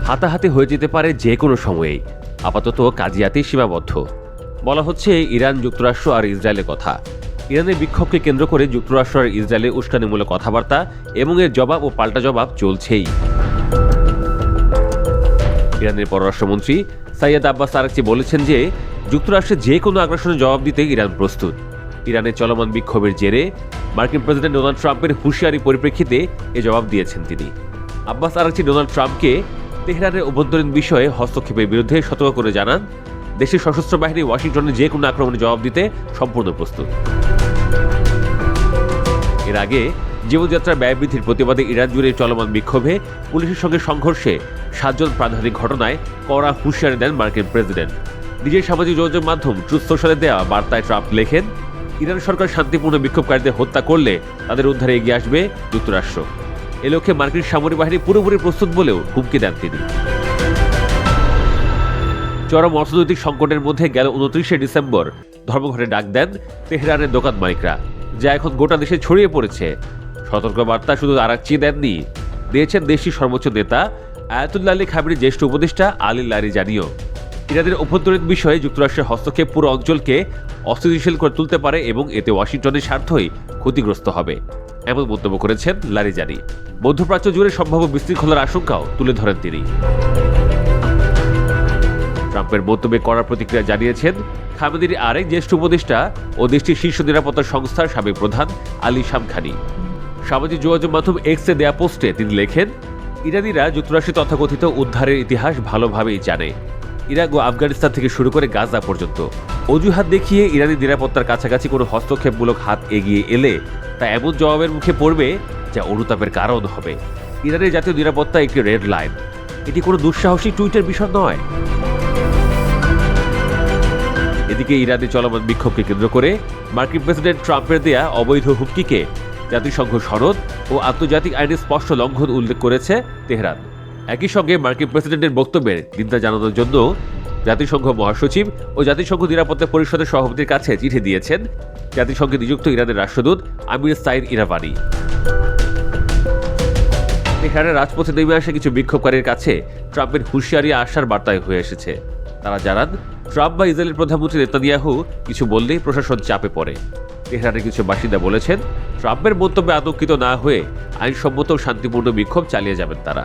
হাতাহাতি হয়ে যেতে পারে যে কোনো সময়েই, আপাতত কাজিয়াতেই সীমাবদ্ধ। বলা হচ্ছে ইরান, যুক্তরাষ্ট্র আর ইসরায়েলের কথা। ইরানের বিক্ষোভকে কেন্দ্র করে যুক্তরাষ্ট্র আর ইসরায়েলের উস্কানিমূলক কথাবার্তা এবং এর জবাব ও পাল্টা জবাব চলছেই। ইরানের পররাষ্ট্রমন্ত্রী সাইয়েদ আব্বাস আরাকচি বলেছেন যে যুক্তরাষ্ট্রের যে কোনো আগ্রাসনের জবাব দিতে ইরান প্রস্তুত। ইরানের চলমান বিক্ষোভের জেরে মার্কিন প্রেসিডেন্ট ডোনাল্ড ট্রাম্পের হুঁশিয়ারি পরিপ্রেক্ষিতে এ জবাব দিয়েছেন তিনি। আব্বাস আরাকচি ডোনাল্ড ট্রাম্পকে তেহরানের অভ্যন্তরীণ বিষয়ে হস্তক্ষেপের বিরুদ্ধে সতর্ক করে জানান, দেশের সশস্ত্র বাহিনী ওয়াশিংটনের যে কোনো আক্রমণের জবাব দিতে সম্পূর্ণ প্রস্তুত। এর আগে জীবনযাত্রার ব্যয় বৃদ্ধির প্রতিবাদে ইরান জুড়ে চলমান বিক্ষোভে পুলিশের সঙ্গে সংঘর্ষে 7 জন প্রাণহানির ঘটনায় কড়া হুঁশিয়ারি দেন মার্কিন প্রেসিডেন্ট। নিজের সামাজিক যোগাযোগ মাধ্যম ট্রুথ সোশ্যালে দেওয়া বার্তায় ট্রাম্প লেখেন, ইরান সরকার শান্তিপূর্ণ বিক্ষোভকারীদের হত্যা করলে তাদের উদ্ধারে এগিয়ে আসবে যুক্তরাষ্ট্র। এ লক্ষ্যে মার্কিন সামরিক বাহিনী পুরোপুরি প্রস্তুত বলেও হুমকি দেন তিনি। চরম অর্থনৈতিক সংকটের মধ্যে গেল 29শে ডিসেম্বর ধর্মঘটে ডাক দেন তেহরানের দোকান মালিকরা, যা এখন গোটা দেশে ছড়িয়ে পড়েছে। সতর্কবার্তা শুধু আরাকচি দেননি, দিয়েছেন দেশটির সর্বোচ্চ নেতা আয়াতুল্লাহ আলী খামেনির জ্যেষ্ঠ উপদেষ্টা আলী লারিজানিও। ইরানের অভ্যন্তরীণ বিষয়ে যুক্তরাষ্ট্রের হস্তক্ষেপ পুরো অঞ্চলকে অস্থিতিশীল করে তুলতে পারে এবং এতে ওয়াশিংটনের স্বার্থই ক্ষতিগ্রস্ত হবে, এমন মন্তব্য করেছেন লারিজানি। মধ্যপ্রাচ্য জুড়ে সম্ভাব্য বিশৃঙ্খলার আশঙ্কাও তুলে ধরেন তিনি। ট্রাম্পের মন্তব্যে কড়া প্রতিক্রিয়া জানিয়েছেন খামেনির আরেক জ্যেষ্ঠ উপদেষ্টা ও দেশটির শীর্ষ নিরাপত্তা সংস্থার সাবেক প্রধান আলী শামখানি। সামাজিক যোগাযোগ মাধ্যম এক্সে দেয়া পোস্টে তিনি লেখেন, ইরানিরা যুক্তরাষ্ট্রের তথাকথিত উদ্ধারের ইতিহাস ভালোভাবেই জানে। ইরাক ও আফগানিস্তান থেকে শুরু করে গাজা পর্যন্ত অজুহাত দেখিয়ে ইরানি নিরাপত্তার কাছাকাছি কোনো হস্তক্ষেপমূলক হাত এগিয়ে এলে তা এমন জবাবের মুখে পড়বে যা অনুতাপের কারণ হবে। ইরানের জাতীয় নিরাপত্তা একটি রেড লাইন, এটি কোনো দুঃসাহসিক টুইটের বিষয় নয়। এদিকে ইরানে চলমান বিক্ষোভকে কেন্দ্র করে মার্কিন প্রেসিডেন্ট ট্রাম্পের দেয়া অবৈধ হুমকিকে জাতিসংঘ সনদ ও আন্তর্জাতিক আইনের স্পষ্ট লঙ্ঘন উল্লেখ করেছে তেহরান। একই সঙ্গে মার্কিন প্রেসিডেন্টের বক্তব্যের নিন্দা জানানোর জন্য জাতিসংঘ মহাসচিব ও জাতিসংঘ নিরাপত্তা পরিষদের সভাপতির কাছে চিঠি দিয়েছেন জাতিসংঘে নিযুক্ত ইরানের রাষ্ট্রদূত আমির সাইদ ইরাভানি। তেহরানের রাজপথে নেমে আসা কিছু বিক্ষোভকারীর কাছে ট্রাম্পের হুঁশিয়ারি আসার বার্তায় হয়ে এসেছে। তারা জানান, ট্রাম্প বা ইসরায়েলের প্রধানমন্ত্রী নেতানিয়াহু কিছু বললেই প্রশাসন চাপে পড়ে। তেহরানের কিছু বাসিন্দা বলেছেন, ট্রাম্পের মন্তব্যে আতঙ্কিত না হয়ে আইনসম্মত ও শান্তিপূর্ণ বিক্ষোভ চালিয়ে যাবেন তারা।